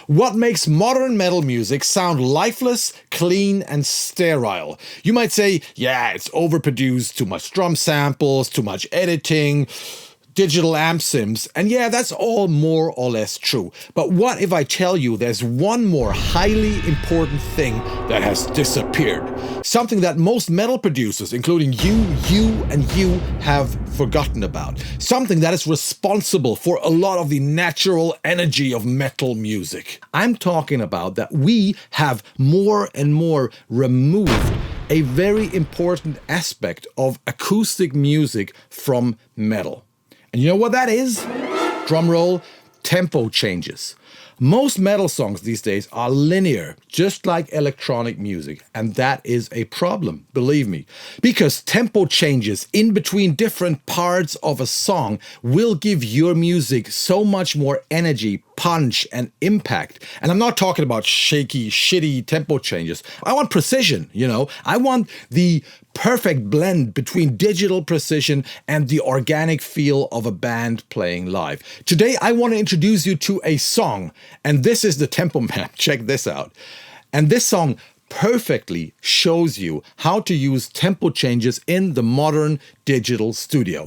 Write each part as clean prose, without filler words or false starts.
What makes modern metal music sound lifeless, clean, and sterile? You might say, yeah, it's overproduced, too much drum samples, too much editing, digital amp sims, and yeah, that's all more or less true. But what if I tell you there's one more highly important thing that has disappeared? Something that most metal producers, including you, and you, have forgotten about. Something that is responsible for a lot of the natural energy of metal music. I'm talking about that we have more and more removed a very important aspect of acoustic music from metal. And you know what that is? Drum roll, tempo changes. Most metal songs these days are linear, just like electronic music, and that is a problem, believe me. Because tempo changes in between different parts of a song will give your music so much more energy, punch, and impact. And I'm not talking about shaky, shitty tempo changes. I want precision, I want the perfect blend between digital precision and the organic feel of a band playing live. Today, I want to introduce you to a song, and this is the tempo map. Check this out. And this song perfectly shows you how to use tempo changes in the modern digital studio.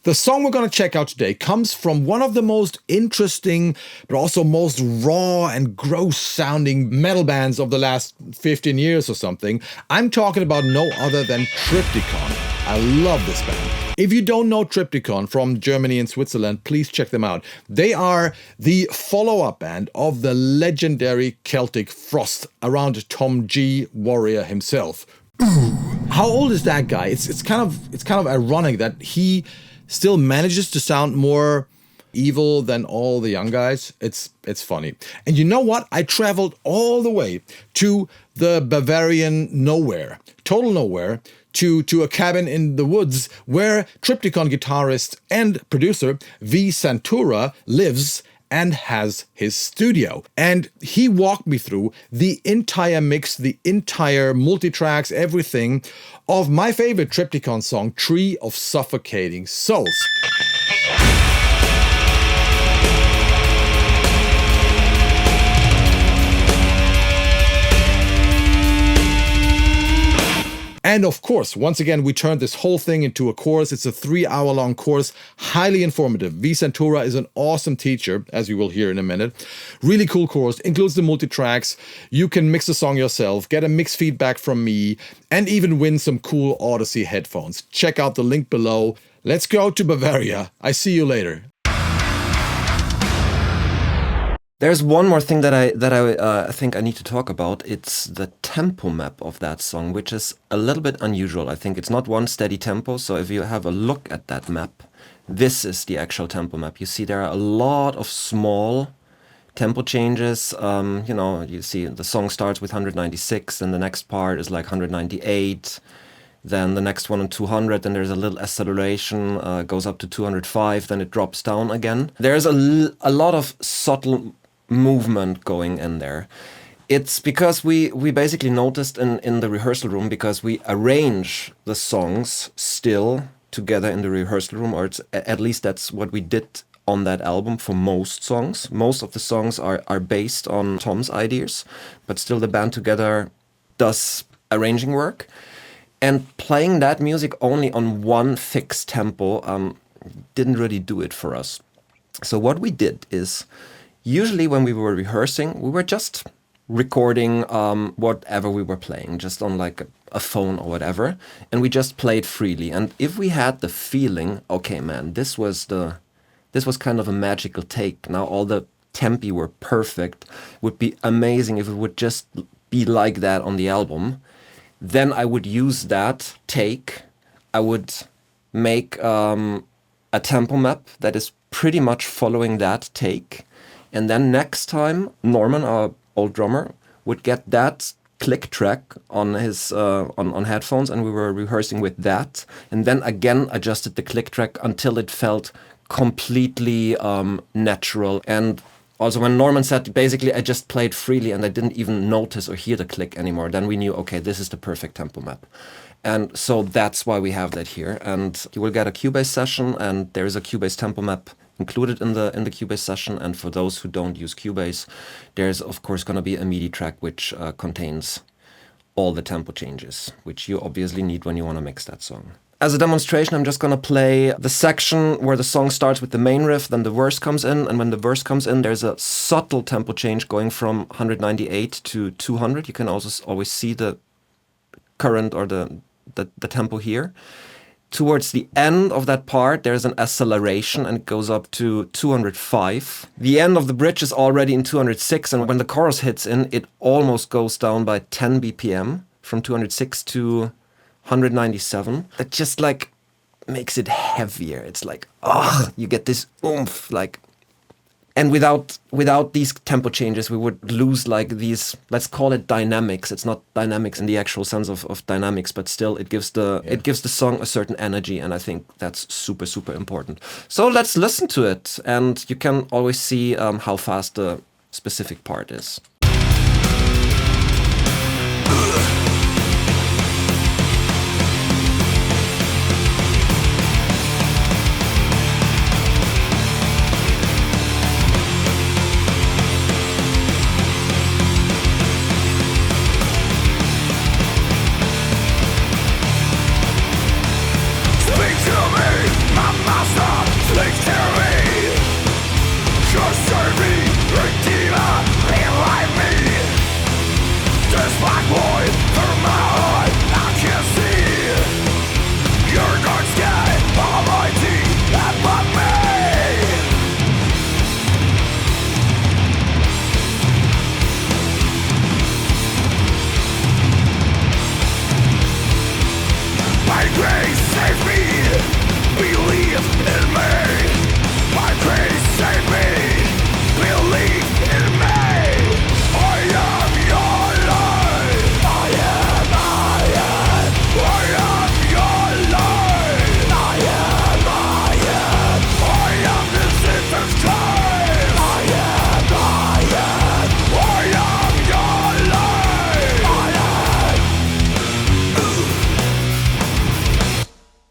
The song we're going to check out today comes from one of the most interesting, but also most raw and gross sounding metal bands of the last 15 years or something. I'm talking about no other than TRIPTYKON. I love this band. If you don't know TRIPTYKON from Germany and Switzerland, please check them out. They are the follow-up band of the legendary Celtic Frost around Tom G. Warrior himself. How old is that guy? It's kind of ironic that he still manages to sound more evil than all the young guys. It's funny. And you know what? I traveled all the way to the Bavarian nowhere, total nowhere, to a cabin in the woods where TRIPTYKON guitarist and producer v.santura lives and has his studio. And he walked me through the entire mix, the entire multitracks, everything of my favorite TRIPTYKON song, Tree of Suffocating Souls. And of course, once again, we turned this whole thing into a course. It's a 3-hour-long course, highly informative. v.santura is an awesome teacher, as you will hear in a minute. Really cool course, includes the multitracks. You can mix the song yourself, get a mix feedback from me, and even win some cool Audeze headphones. Check out the link below. Let's go to Bavaria. I see you later. There's one more thing that I think I need to talk about. It's the tempo map of that song, which is a little bit unusual. I think it's not one steady tempo. So if you have a look at that map, this is the actual tempo map. You see there are a lot of small tempo changes. You see the song starts with 196, and the next part is like 198. Then the next one on 200, then there's a little acceleration, goes up to 205, then it drops down again. There's a lot of subtle movement going in there. It's because we basically noticed in the rehearsal room, because we arrange the songs still together in the rehearsal room, or at least that's what we did on that album for most songs. Most of the songs are based on Tom's ideas, but still the band together does arranging work. And playing that music only on one fixed tempo didn't really do it for us. So what we did is, usually when we were rehearsing, we were just recording whatever we were playing, just on like a phone or whatever, and we just played freely. And if we had the feeling, okay, man, this was kind of a magical take. Now all the tempi were perfect. Would be amazing if it would just be like that on the album. Then I would use that take. I would make a tempo map that is pretty much following that take. And then next time, Norman, our old drummer, would get that click track on his on headphones, and we were rehearsing with that. And then again adjusted the click track until it felt completely natural. And also when Norman said, basically I just played freely and I didn't even notice or hear the click anymore, then we knew, okay, this is the perfect tempo map. And so that's why we have that here. And you will get a Cubase session, and there is a Cubase tempo map included in the Cubase session. And for those who don't use Cubase, there's of course going to be a MIDI track which contains all the tempo changes, which you obviously need when you want to mix that song. As a demonstration, I'm just going to play the section where the song starts with the main riff, then the verse comes in, and when the verse comes in, there's a subtle tempo change going from 198 to 200. You can also always see the current or the tempo here. Towards the end of that part, there's an acceleration and it goes up to 205. The end of the bridge is already in 206, and when the chorus hits in, it almost goes down by 10 BPM from 206 to 197. That just like makes it heavier. It's like, you get this oomph, like, and without these tempo changes, we would lose like these, let's call it dynamics. It's not dynamics in the actual sense of dynamics, but still it gives the song a certain energy, and I think that's super, super important. So let's listen to it, and you can always see how fast the specific part is.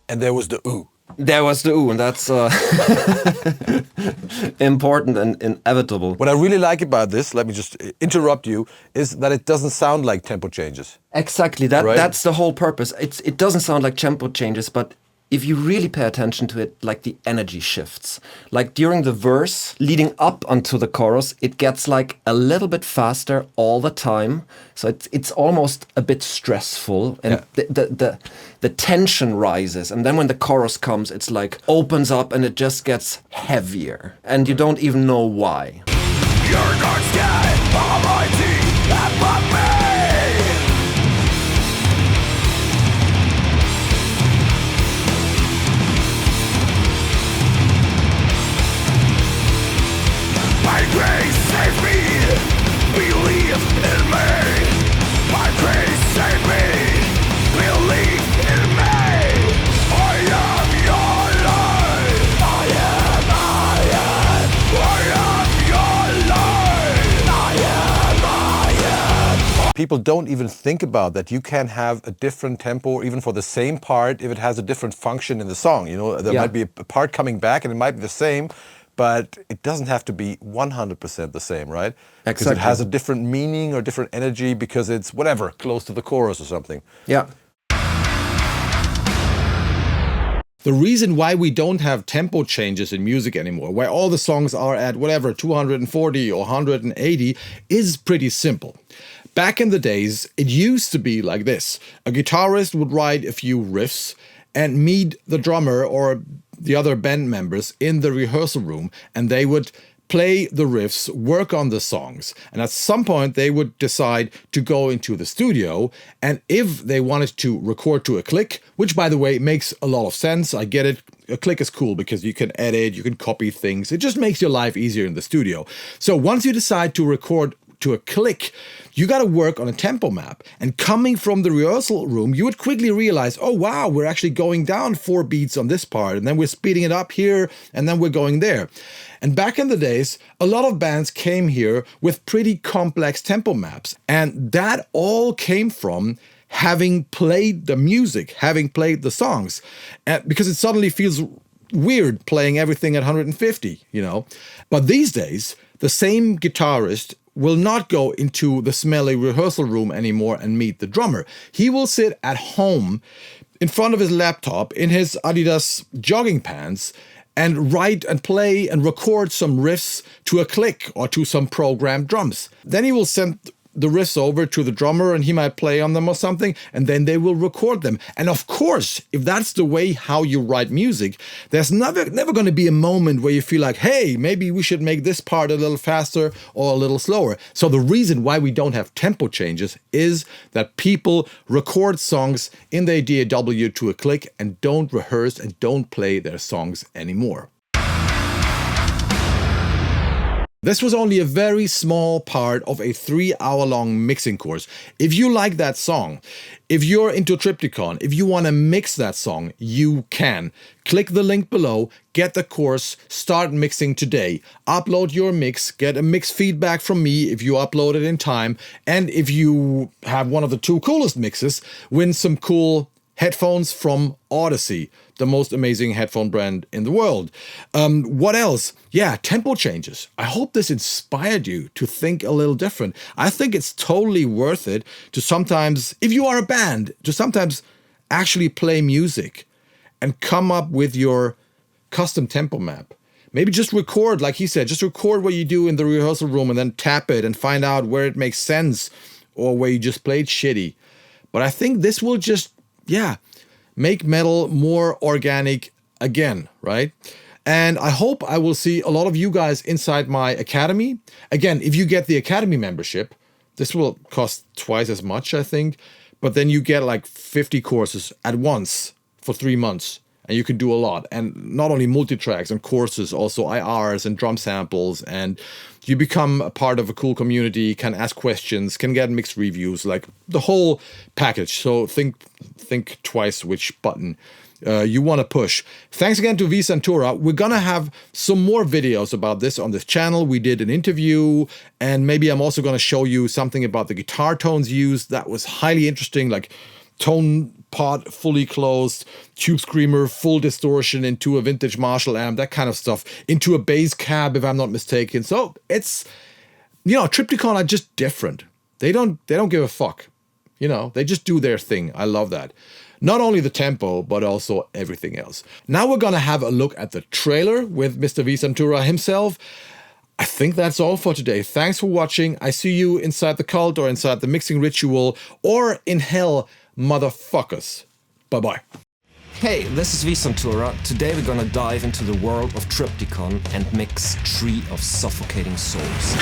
And there was the ooh. There was the ooh, and that's important and inevitable. What I really like about this, let me just interrupt you, is that it doesn't sound like tempo changes. Exactly, that's the whole purpose. It doesn't sound like tempo changes, but if you really pay attention to it, like the energy shifts. Like during the verse, leading up onto the chorus, it gets like a little bit faster all the time. So it's almost a bit stressful, and the tension rises. And then when the chorus comes, it's like opens up and it just gets heavier. And you don't even know why. You're not scared, almighty, above me. My grace save me, believe in me. My grace save me, believe in me. I am your life. I am your life. I am. People don't even think about that you can have a different tempo even for the same part if it has a different function in the song. You know, there might be a part coming back and it might be the same, but it doesn't have to be 100% the same, right? Exactly. Because it has a different meaning or different energy because it's whatever, close to the chorus or something. Yeah. The reason why we don't have tempo changes in music anymore, why all the songs are at whatever, 240 or 180, is pretty simple. Back in the days, it used to be like this. A guitarist would write a few riffs and meet the drummer or the other band members in the rehearsal room, and they would play the riffs, work on the songs, and at some point they would decide to go into the studio, and if they wanted to record to a click, which by the way makes a lot of sense, I get it, a click is cool because you can edit, you can copy things, it just makes your life easier in the studio. So once you decide to record to a click, you got to work on a tempo map. And coming from the rehearsal room, you would quickly realize, oh wow, we're actually going down 4 beats on this part, and then we're speeding it up here, and then we're going there. And back in the days, a lot of bands came here with pretty complex tempo maps. And that all came from having played the music, having played the songs. Because it suddenly feels weird playing everything at 150, you know. But these days, the same guitarist will not go into the smelly rehearsal room anymore and meet the drummer. He will sit at home in front of his laptop in his Adidas jogging pants and write and play and record some riffs to a click or to some programmed drums. Then he will send the riffs over to the drummer and he might play on them or something, and then they will record them. And of course, if that's the way how you write music, there's never going to be a moment where you feel like, hey, maybe we should make this part a little faster or a little slower. So the reason why we don't have tempo changes is that people record songs in their DAW to a click and don't rehearse and don't play their songs anymore. This was only a very small part of a 3-hour-long mixing course. If you like that song, if you're into Triptykon, if you want to mix that song, you can. Click the link below, get the course, start mixing today. Upload your mix, get a mix feedback from me if you upload it in time, and if you have one of the 2 coolest mixes, win some cool headphones from Audeze, the most amazing headphone brand in the world. What else? Yeah, tempo changes. I hope this inspired you to think a little different. I think it's totally worth it to sometimes, if you are a band, to sometimes actually play music and come up with your custom tempo map. Maybe just record, like he said, just record what you do in the rehearsal room and then tap it and find out where it makes sense or where you just played shitty. But I think this will just, make metal more organic again, right? And I hope I will see a lot of you guys inside my academy. Again, if you get the academy membership, this will cost twice as much, I think. But then you get like 50 courses at once for 3 months. And you can do a lot. And not only multitracks and courses, also IRs and drum samples. And you become a part of a cool community, can ask questions, can get mixed reviews, like the whole package. So think twice which button you want to push. Thanks again to v.santura. We're gonna have some more videos about this on this channel. We did an interview, and maybe I'm also gonna show you something about the guitar tones used. That was highly interesting, like tone pot fully closed, tube screamer, full distortion into a vintage Marshall amp, that kind of stuff, into a bass cab if I'm not mistaken. So it's, Triptykon are just different. They don't give a fuck. They just do their thing. I love that. Not only the tempo, but also everything else. Now we're gonna have a look at the trailer with Mr. v.santura himself. I think that's all for today. Thanks for watching. I see you inside the cult or inside the mixing ritual or in hell, motherfuckers. Bye-bye. Hey, this is v.santura. Today we're gonna dive into the world of Triptykon and mix Tree of Suffocating Souls.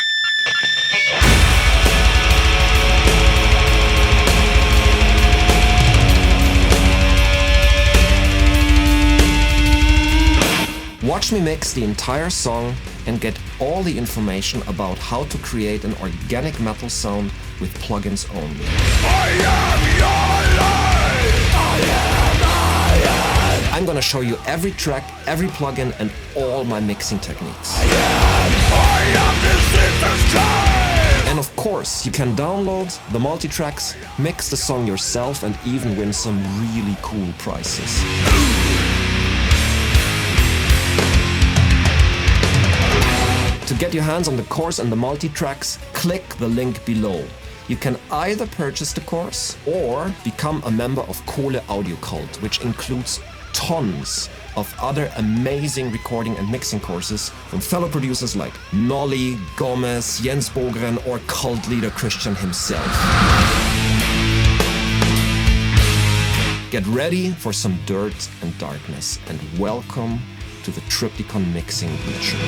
Watch me mix the entire song and get all the information about how to create an organic metal sound with plugins only. I'm gonna show you every track, every plugin, and all my mixing techniques. And of course, you can download the multitracks, mix the song yourself, and even win some really cool prizes. To get your hands on the course and the multitracks, click the link below. You can either purchase the course or become a member of Kohle Audio Kult, which includes tons of other amazing recording and mixing courses from fellow producers like Nolly, Gomez, Jens Bogren, or cult leader Christian himself. Get ready for some dirt and darkness, and welcome to the Triptykon mixing ritual.